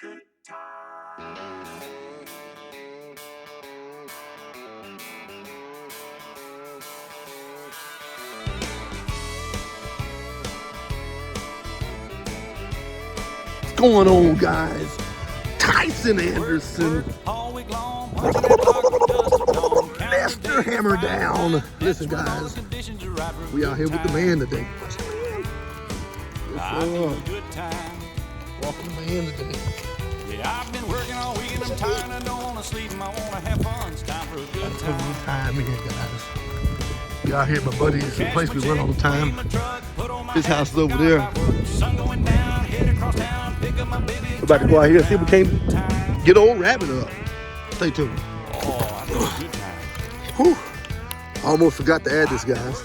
What's going on, guys? Tyson Anderson. Lester Hammer down. Listen, guys, we out here with the man today. What's the man? Walking the man today. Yeah, I've been working all week and I'm tired and I don't want to sleep and I want to have fun. It's time for a good time. Here, guys. We out here at my buddy's, the place we run all the time. His house is over there. We're about to go out here and see if we can't get old rabbit up. Stay tuned. Whew. Almost forgot to add this, guys.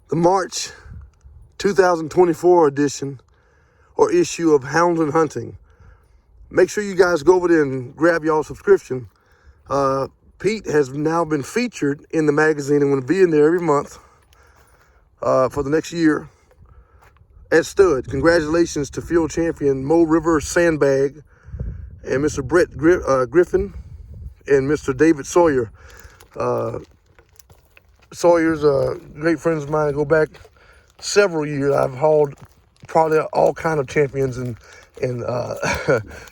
The March 2024 edition or issue of Hounds and Hunting. Make sure you guys go over there and grab y'all subscription. Pete has now been featured in the magazine and will be in there every month for the next year at stud. Congratulations to field champion Mo River Sandbag and Mr. Brett Griffin and Mr. David Sawyer. Sawyer's great friends of mine. Go back several years. I've hauled probably all kind of champions and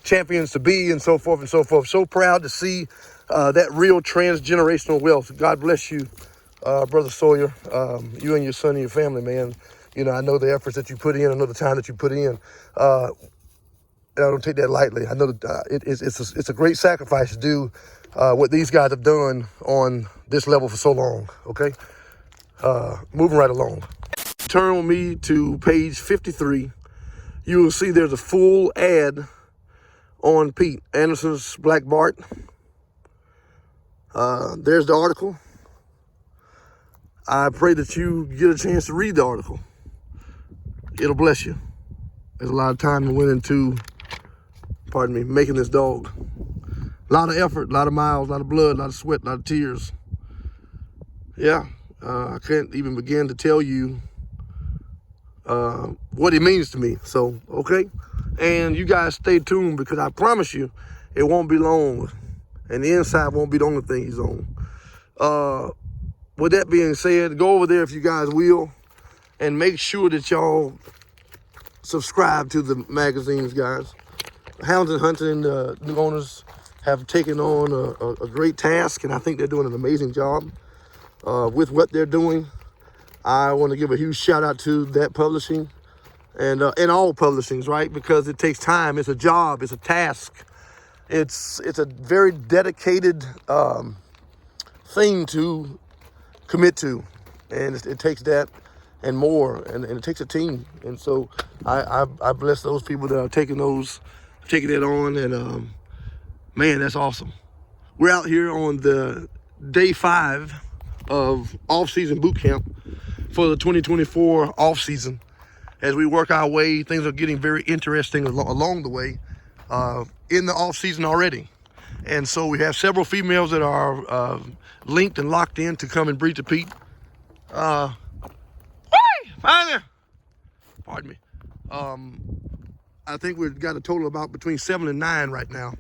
champions to be and so forth and so forth. So proud to see that real transgenerational wealth. God bless you, Brother Sawyer, you and your son and your family, man. You know, I know the efforts that you put in. I know the time that you put in. And I don't take that lightly. I know that it's a great sacrifice to do what these guys have done on this level for so long, okay? Moving right along. Turn with me to page 53. You will see there's a full ad on Pete Anderson's Black Bart. There's the article. I pray that you get a chance to read the article. It'll bless you. There's a lot of time that went into, making this dog. A lot of effort, a lot of miles, a lot of blood, a lot of sweat, a lot of tears. Yeah, I can't even begin to tell you what it means to me. So, okay? And you guys stay tuned because I promise you it won't be long. And the inside won't be the only thing he's on. With that being said, go over there if you guys will. And make sure that y'all subscribe to the magazines, guys. Hounds and Hunting, new owners have taken on a great task, and I think they're doing an amazing job with what they're doing. I want to give a huge shout out to that publishing and all publishings, right? Because it takes time. It's a job. It's a task. It's a very dedicated thing to commit to, and it takes that and more, and it takes a team. And so I bless those people that are taking it on, and man, that's awesome. We're out here on the day 5 of off-season boot camp for the 2024 off-season. As we work our way, things are getting very interesting along the way in the off-season already. And so we have several females that are linked and locked in to come and breed to Pete. Pardon me. I think we've got a total about between 7 and 9 right now.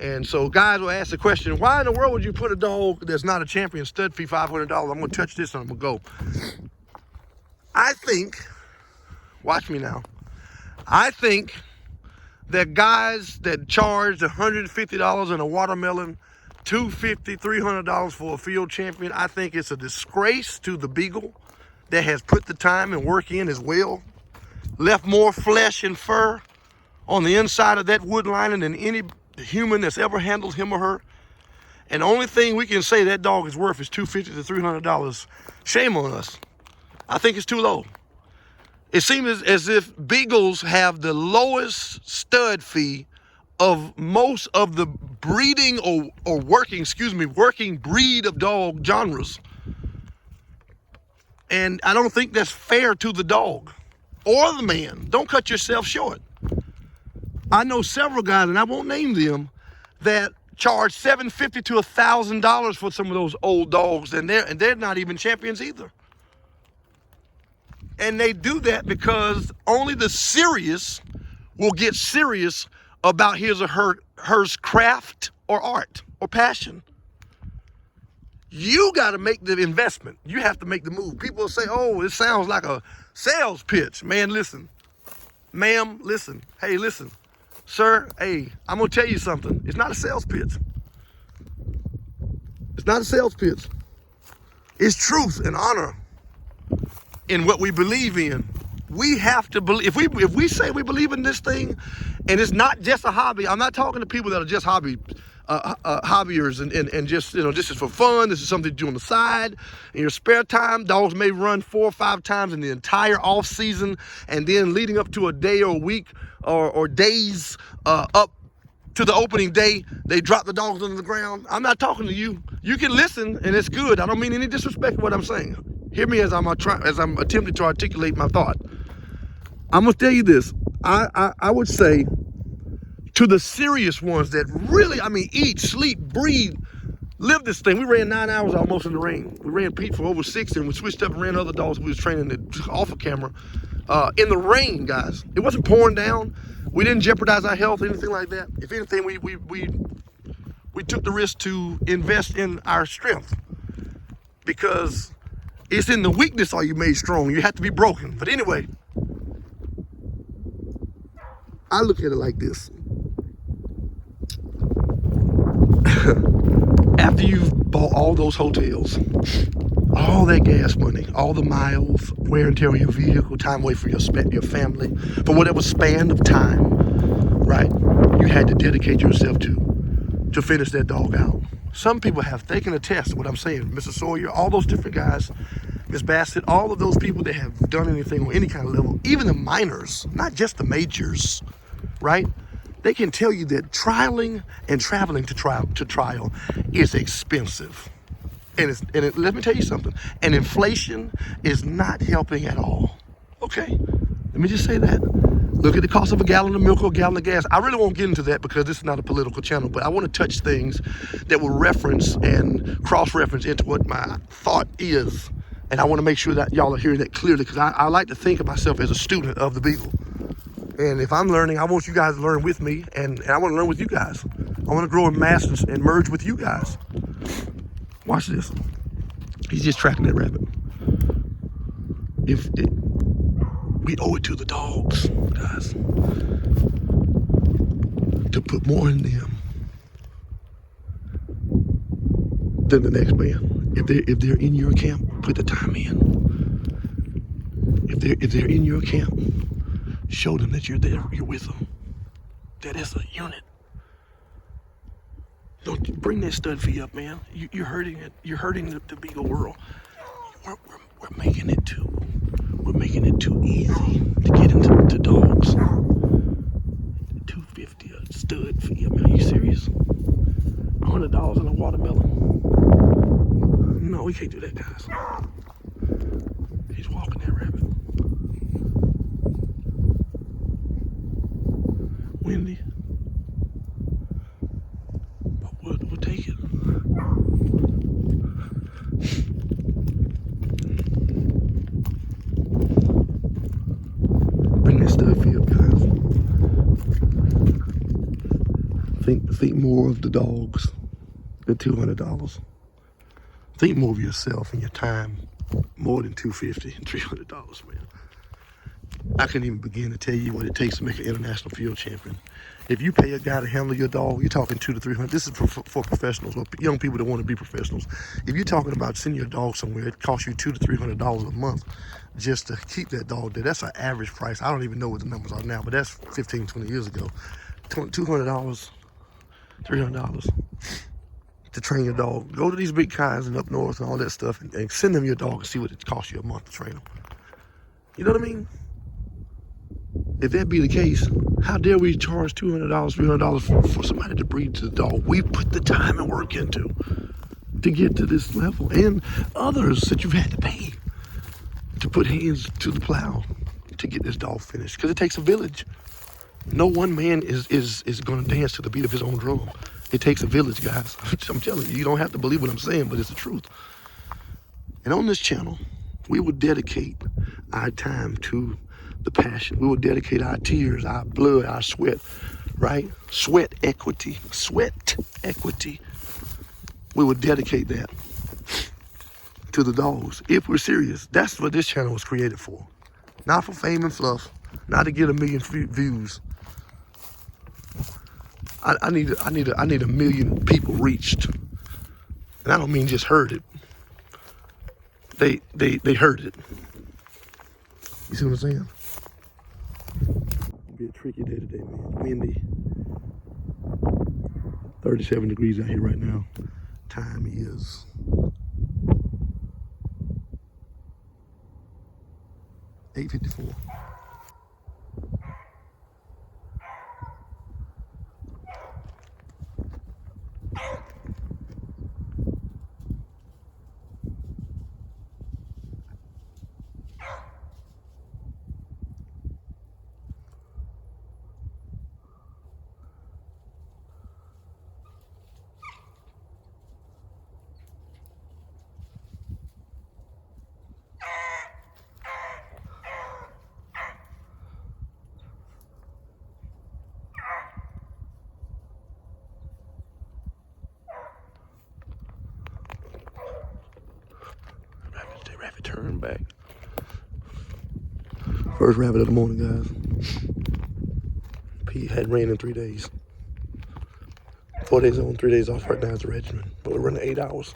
And so guys will ask the question, why in the world would you put a dog that's not a champion stud fee $500? I'm going to touch this and I'm going to go. I think, watch me now, I think that guys that charge $150 in a watermelon, $250, $300 for a field champion, I think it's a disgrace to the Beagle that has put the time and work in as well, left more flesh and fur on the inside of that wood lining than any human that's ever handled him or her. And the only thing we can say that dog is worth is $250 to $300. Shame on us. I think it's too low. It seems as if Beagles have the lowest stud fee of most of the breeding or working breed of dog genres. And I don't think that's fair to the dog or the man. Don't cut yourself short. I know several guys, and I won't name them, that charge $750 to $1,000 for some of those old dogs, and they're not even champions either. And they do that because only the serious will get serious about his or her craft or art or passion. You got to make the investment. You have to make the move. People say, oh, it sounds like a sales pitch. Man, listen. Ma'am, listen. Hey, listen. Sir, hey, I'm going to tell you something. It's not a sales pitch. It's not a sales pitch. It's truth and honor in what we believe in. We have to believe. If we say we believe in this thing, and it's not just a hobby. I'm not talking to people that are just hobbyers and just, this is for fun. This is something to do on the side in your spare time. Dogs may run 4 or 5 times in the entire off season, and then leading up to a day or a week or days up to the opening day, they drop the dogs on the ground. I'm not talking to you. You can listen, and it's good. I don't mean any disrespect to what I'm saying. Hear me as I'm attempting to articulate my thought. I'm gonna tell you this. I would say to the serious ones that really, eat, sleep, breathe, live this thing. We ran 9 hours almost in the rain. We ran Pete for over 6, and we switched up and ran other dogs we was training off of camera in the rain, guys. It wasn't pouring down. We didn't jeopardize our health, anything like that. If anything, we took the risk to invest in our strength, because it's in the weakness are you made strong. You have to be broken. But anyway, I look at it like this. After you've bought all those hotels, all that gas money, all the miles, wear and tear on your vehicle, time away from your family, for whatever span of time, right? You had to dedicate yourself to finish that dog out. Some people have taken a test, what I'm saying, Mr. Sawyer, all those different guys, Miss Bassett, all of those people that have done anything on any kind of level, even the minors, not just the majors, right? They can tell you that trialing and traveling to trial is expensive. And let me tell you something, and inflation is not helping at all, okay? Let me just say that. Look at the cost of a gallon of milk or a gallon of gas. I really won't get into that because this is not a political channel, but I want to touch things that will reference and cross-reference into what my thought is. And I want to make sure that y'all are hearing that clearly, because I like to think of myself as a student of the Beagle. And if I'm learning, I want you guys to learn with me, and I want to learn with you guys. I want to grow and master and merge with you guys. Watch this. He's just tracking that rabbit. We owe it to the dogs, guys, to put more in them than the next man. If they're in your camp, put the time in. If they're in your camp, show them that you're there, you're with them. That is a unit. Don't bring that stud fee up, man. You're hurting it. You're hurting the Beagle world. We're making it too. We're making it too easy to get into dogs. $250 a stud fee. Are you serious? $100 on a watermelon. No, we can't do that, guys. He's walking that rabbit. Windy. But we'll take it. Bring that stuff here, guys. Think more of the dogs than $200. Think more of yourself and your time more than $250 and $300, man. I can't even begin to tell you what it takes to make an international field champion. If you pay a guy to handle your dog, you're talking $200 to $300. This is for professionals or young people that want to be professionals. If you're talking about sending your dog somewhere, it costs you $200 to $300 a month just to keep that dog there. That's an average price. I don't even know what the numbers are now, but that's 15, 20 years ago. $200, $300 to train your dog. Go to these big kinds and up north and all that stuff and send them your dog and see what it costs you a month to train them. You know what I mean? If that be the case, how dare we charge $200, $300 for somebody to breed to the dog we put the time and work into to get to this level, and others that you've had to pay to put hands to the plow to get this dog finished, because it takes a village. No one man is going to dance to the beat of his own drum. It takes a village, guys. I'm telling you, you don't have to believe what I'm saying, but it's the truth. And on this channel, we will dedicate our time to the passion. We will dedicate our tears, our blood, our sweat, right? Sweat equity. We will dedicate that to the dogs if we're serious. That's what this channel was created for. Not for fame and fluff, not to get 1 million views. I need 1 million people reached. And I don't mean just heard it. They heard it. You see what I'm saying? It'll be a tricky day today, man. Windy. 37 degrees out here right now. Time is 8:54. Rabbit turn back. First rabbit of the morning, guys. Pete hadn't ran in 3 days. 4 days on, 3 days off. Right now is the regimen, but we're running 8 hours.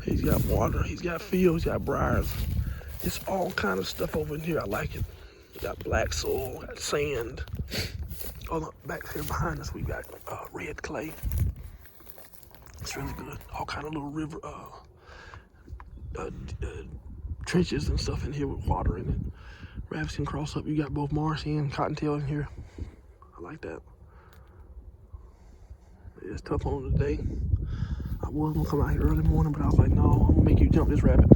He's got water, he's got fields, he's got briars. It's all kind of stuff over in here. I like it. We got black soil, got sand. Oh, look, back here behind us, we got red clay. It's really good. All kind of little river, trenches and stuff in here with water in it. Rabbits can cross up. You got both marsh and cottontail in here. I like that. It's tough on today. I was gonna come out here early morning, but I was like, no, I'm gonna make you jump this rabbit.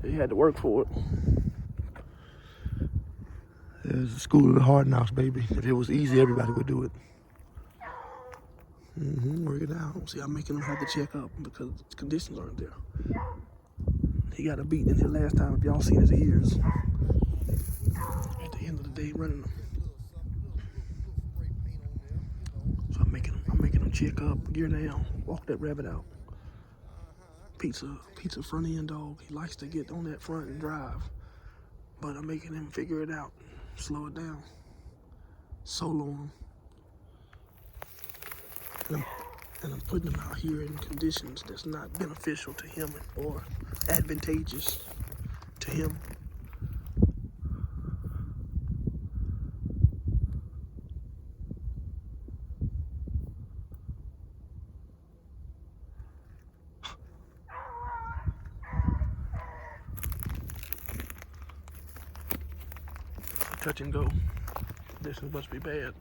He had to work for it. There's the school of the hard knocks, baby. If it was easy, everybody would do it. Work it out. See, I'm making him have to check up because the conditions aren't there. He got a beating in here last time. If y'all seen his ears. At the end of the day, running them. So I'm making him check up, gear down, walk that rabbit out. Pizza front end dog. He likes to get on that front and drive. But I'm making him figure it out. Slow it down. Solo him. And I'm putting him out here in conditions that's not beneficial to him or advantageous to him. Touch and go. This must be bad.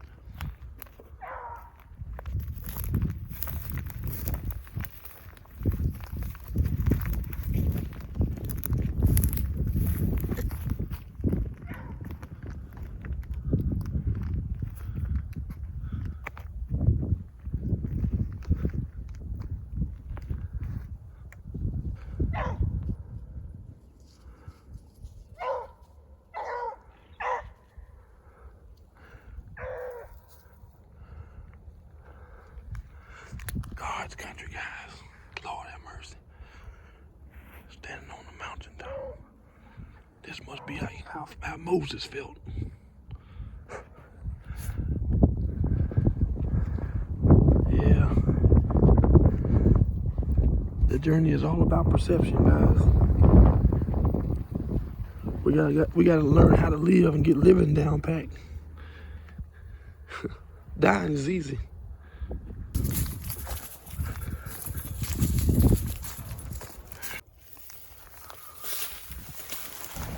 God's country, guys. Lord have mercy. Standing on the mountaintop. This must be how Moses felt. Yeah. The journey is all about perception, guys. We gotta learn how to live and get living down pat. Dying is easy.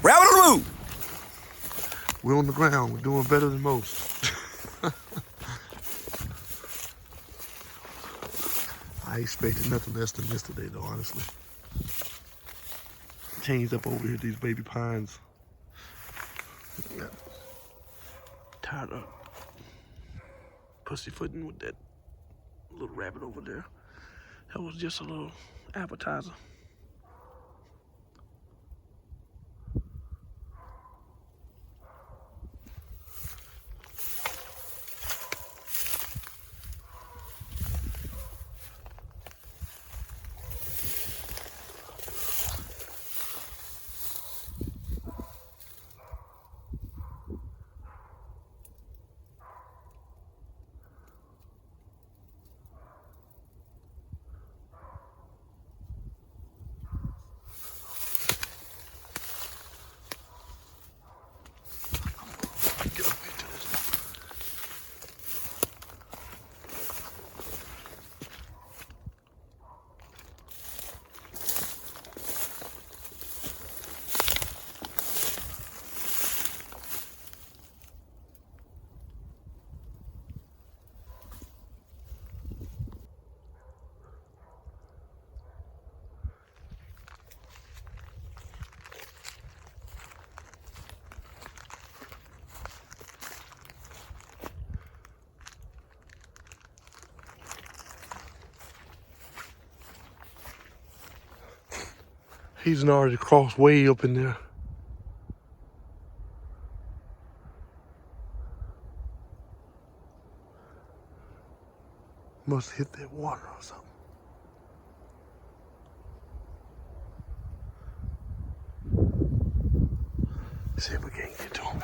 Rabbit on the move! We're on the ground. We're doing better than most. I expected nothing less than this today, though, honestly. changed up over here, these baby pines. Got tired of pussyfooting with that little rabbit over there. That was just a little appetizer. He's already crossed way up in there. Must hit that water or something. See if we can't get to him.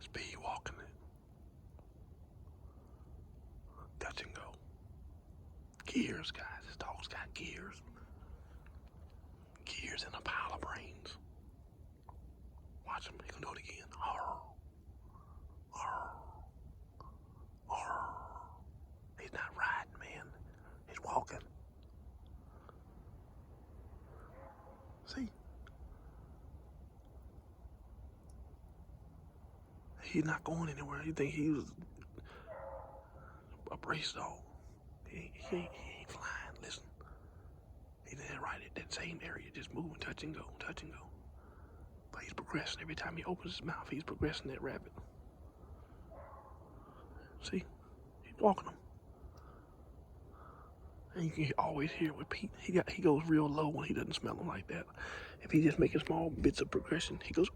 Speed walking it. Touch and go. Gears, guys. This dog's got gears. Gears and a pile of brains. Watch him. He gonna do it again. Arr. Arr. Arr. He's not riding, man. He's walking. See? He's not going anywhere. You think he was a brace dog? He ain't flying. Listen. He's there right at that same area, just moving, touch and go, touch and go. But he's progressing. Every time he opens his mouth, he's progressing that rabbit. See? He's walking them. And you can always hear with Pete, he goes real low when he doesn't smell them like that. If he just making small bits of progression, he goes,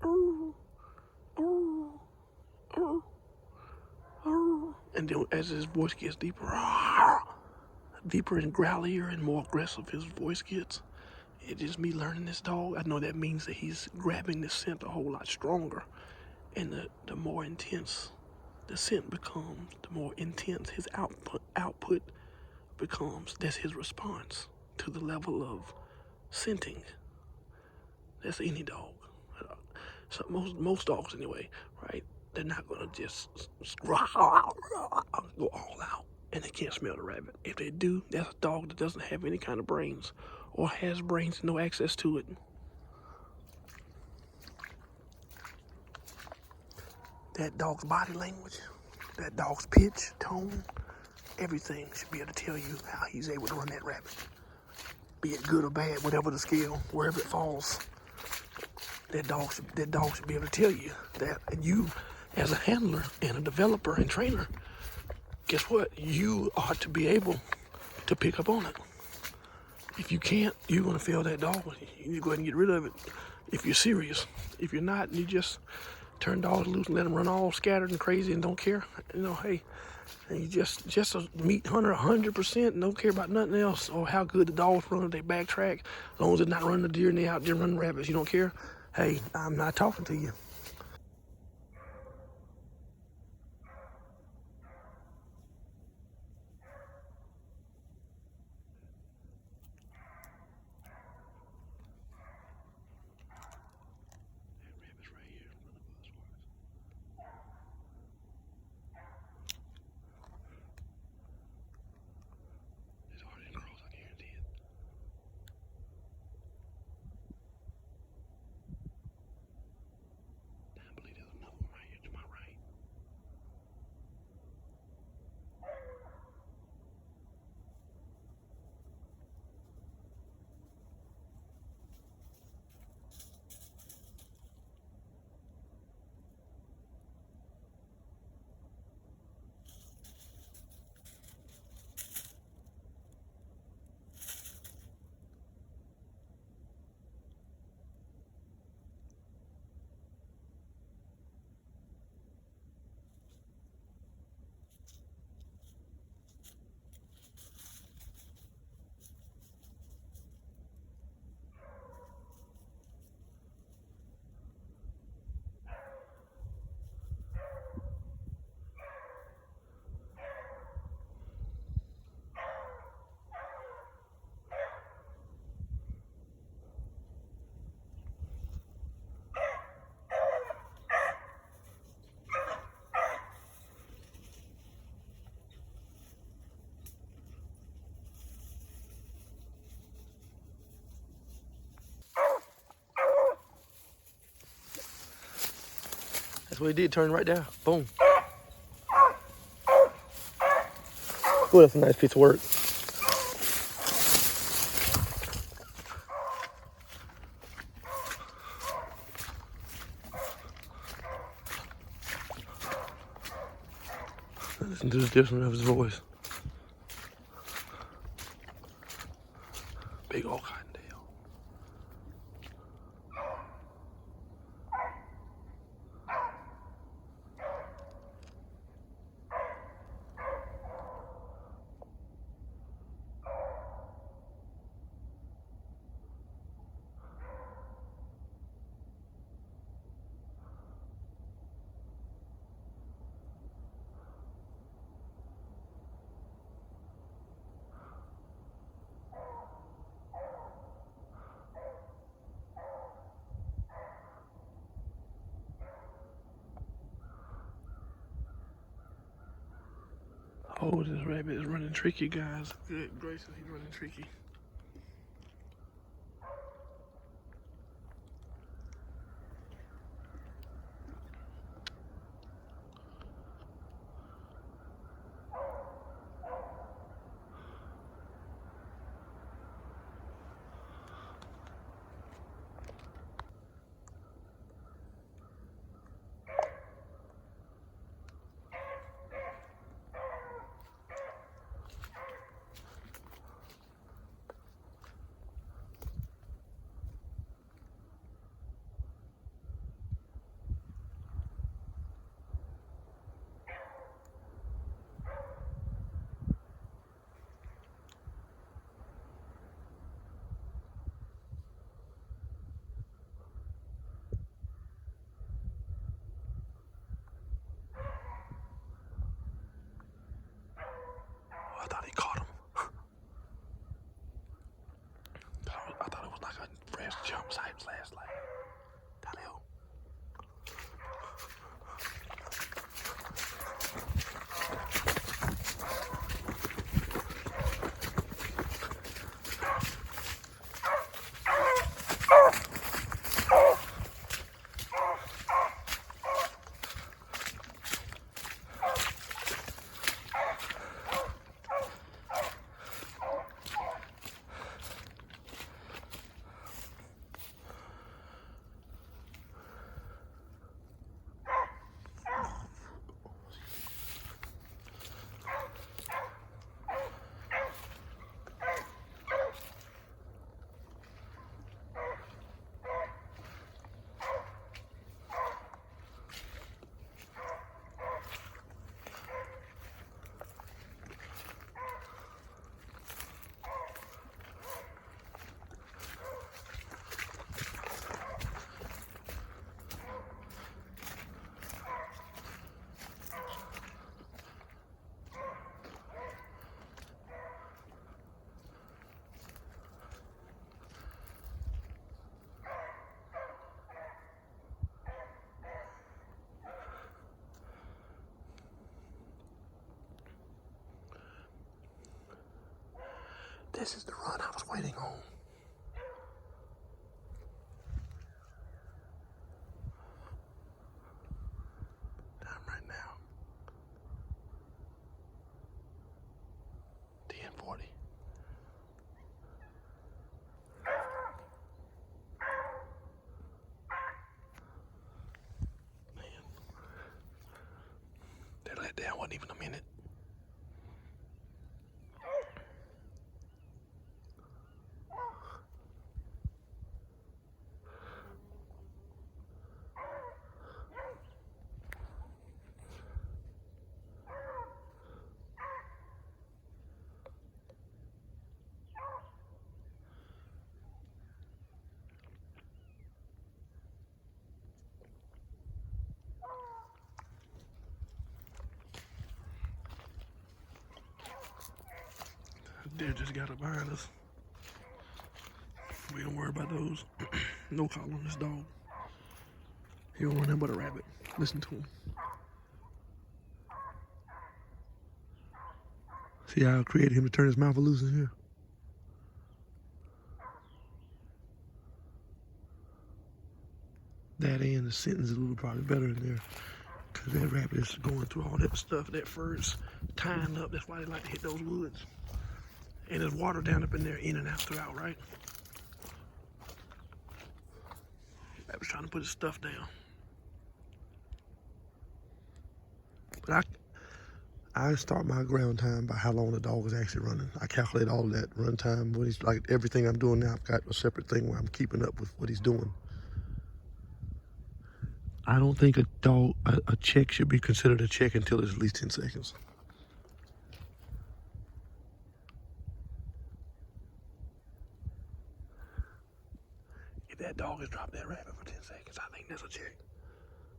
and then as his voice gets deeper, deeper and growlier and more aggressive his voice gets. It's just me learning this dog. I know that means that he's grabbing the scent a whole lot stronger. And the more intense the scent becomes, the more intense his output becomes. That's his response to the level of scenting. That's any dog. So most dogs anyway, right? They're not gonna just go all out and they can't smell the rabbit. If they do, that's a dog that doesn't have any kind of brains or has brains and no access to it. That dog's body language, that dog's pitch, tone, everything should be able to tell you how he's able to run that rabbit. Be it good or bad, whatever the scale, wherever it falls. That dog should be able to tell you that. And you, as a handler and a developer and trainer, guess what? You ought to be able to pick up on it. If you can't, you're going to fail that dog. You need to go ahead and get rid of it if you're serious. If you're not, you just turn dogs loose and let them run all scattered and crazy and don't care. You know, hey, and you just a meat hunter 100% and don't care about nothing else or how good the dogs run if they backtrack. As long as they're not running the deer and they out there running rabbits, you don't care. Hey, I'm not talking to you. what he did, turn right there. Boom. Oh, that's a nice piece of work. Listen to the difference of his voice. Big old cottontail. Oh, this rabbit is running tricky, guys. Good gracious, he's running tricky. I thought he caught him. I thought it was like a fresh jump site flashlight. That hell. This is the run I was waiting on. Time right now. 10:40. Man. That let down wasn't even a minute. Deer just got up behind us. We don't worry about those. No call on this dog. He don't run nothing but a rabbit. Listen to him. See how I created him to turn his mouth loose in here? That end is the sentence a little probably better in there. Because that rabbit is going through all that stuff. That fur is tying up. That's why they like to hit those woods. And there's water down up in there, in and out throughout, right? Rabbit's trying to put his stuff down. But I start my ground time by how long the dog is actually running. I calculate all of that run time. When he's like everything I'm doing now, I've got a separate thing where I'm keeping up with what he's doing. I don't think a dog, a check should be considered a check until it's at least 10 seconds. If that dog has dropped that rabbit for 10 seconds, I think that's a check.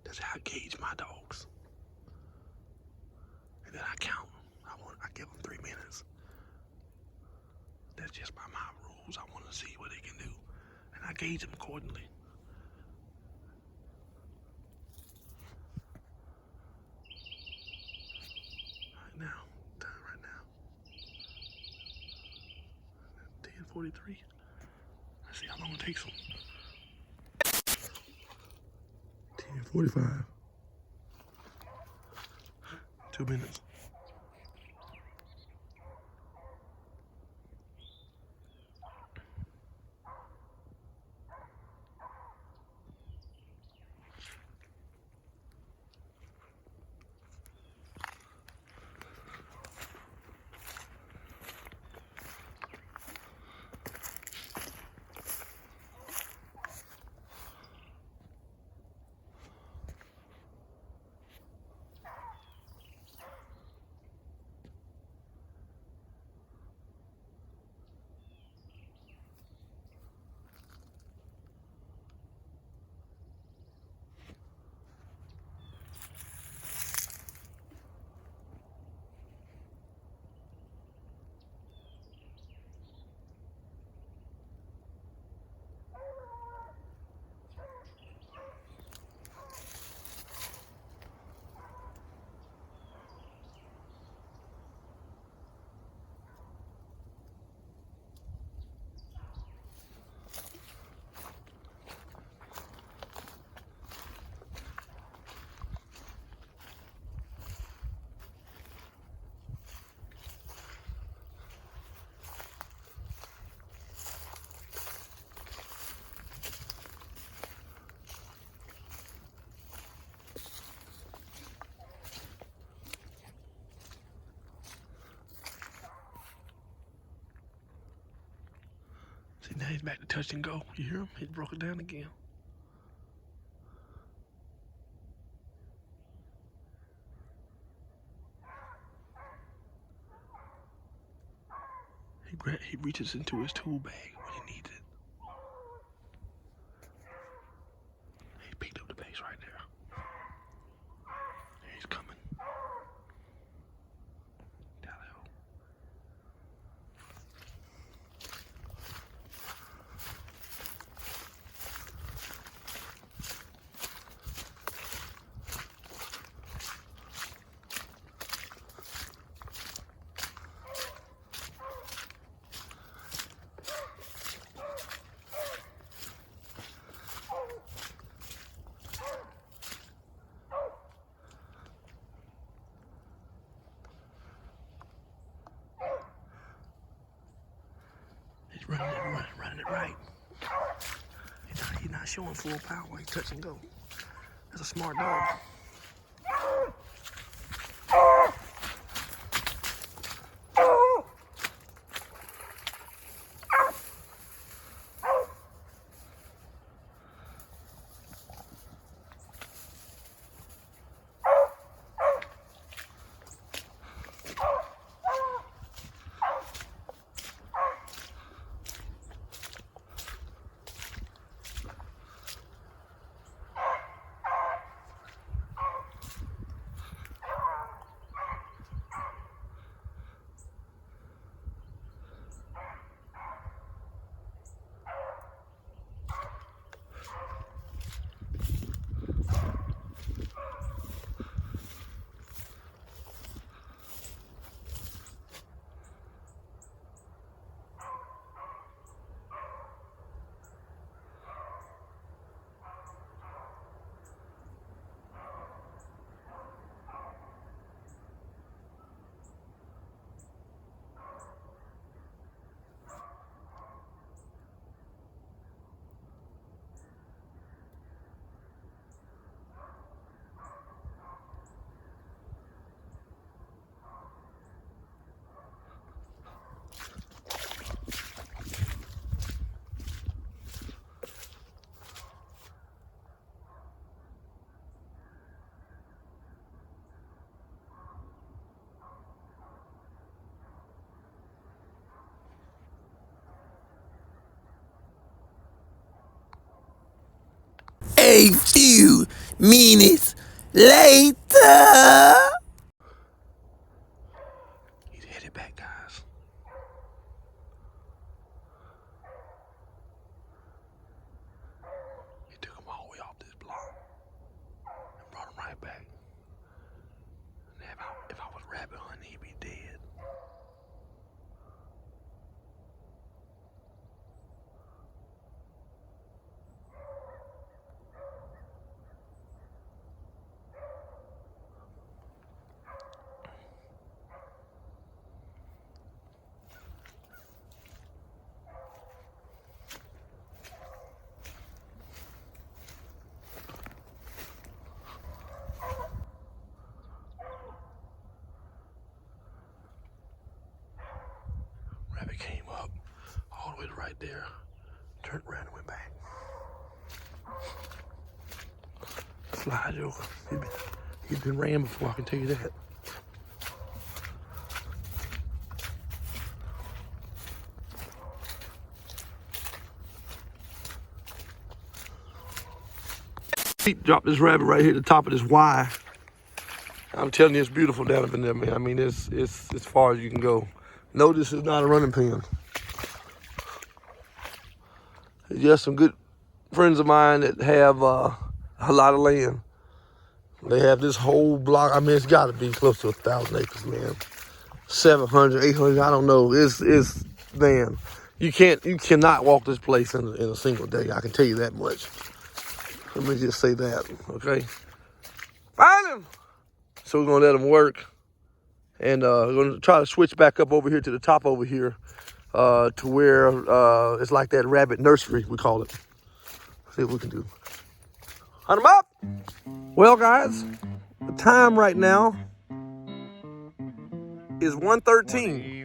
That's how I gauge my dogs. And then I count. I give them 3 minutes. That's just by my rules. I want to see what they can do. And I gauge them accordingly. Right now. 10:43. Let's see how long it takes them. 10:45. 2 minutes. See, now he's back to touch and go. You hear him? He broke it down again. He reaches into his tool bag when he needs it. He picked up the pace right there. He's coming. Running it right. He's not showing full power. He's touch and go. That's a smart dog. a few minutes later. He's headed back, guys. He took him all the way off this block and brought him right back. And if I was rabbit hunting, he'd be dead. Rabbit came up all the way to right there, turned around and went back. Fly joker. He's been ran before, I can tell you that. Pete dropped this rabbit right here at the top of this Y. I'm telling you, it's beautiful down up in there, man. I mean, it's as far as you can go. No, this is not a running pen. It's just some good friends of mine that have a lot of land. They have this whole block. I mean, it's got to be close to 1,000 acres, man. 700, 800, I don't know. It's man. You cannot walk this place in a single day. I can tell you that much. Let me just say that, okay? Find him! So we're gonna let him work. And we're gonna try to switch back up over here to the top over here to where it's like that rabbit nursery, we call it. See what we can do. Hunt him up! Well, guys, the time right now is 1:13.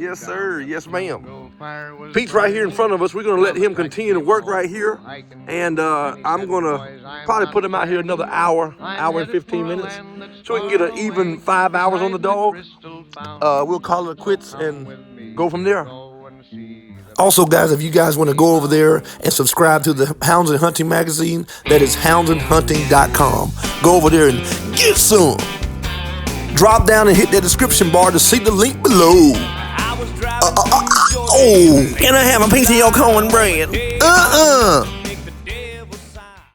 Yes, sir. Yes, ma'am. Pete's right here in front of us. We're going to let him continue to work right here. And I'm going to probably put him out here another hour and 15 minutes. So we can get an even 5 hours on the dog. We'll call it quits and go from there. Also, guys, if you guys want to go over there and subscribe to the Hounds and Hunting magazine, that is houndsandhunting.com. Go over there and get some. Drop down and hit that description bar to see the link below. Oh, can I have a piece of your cornbread?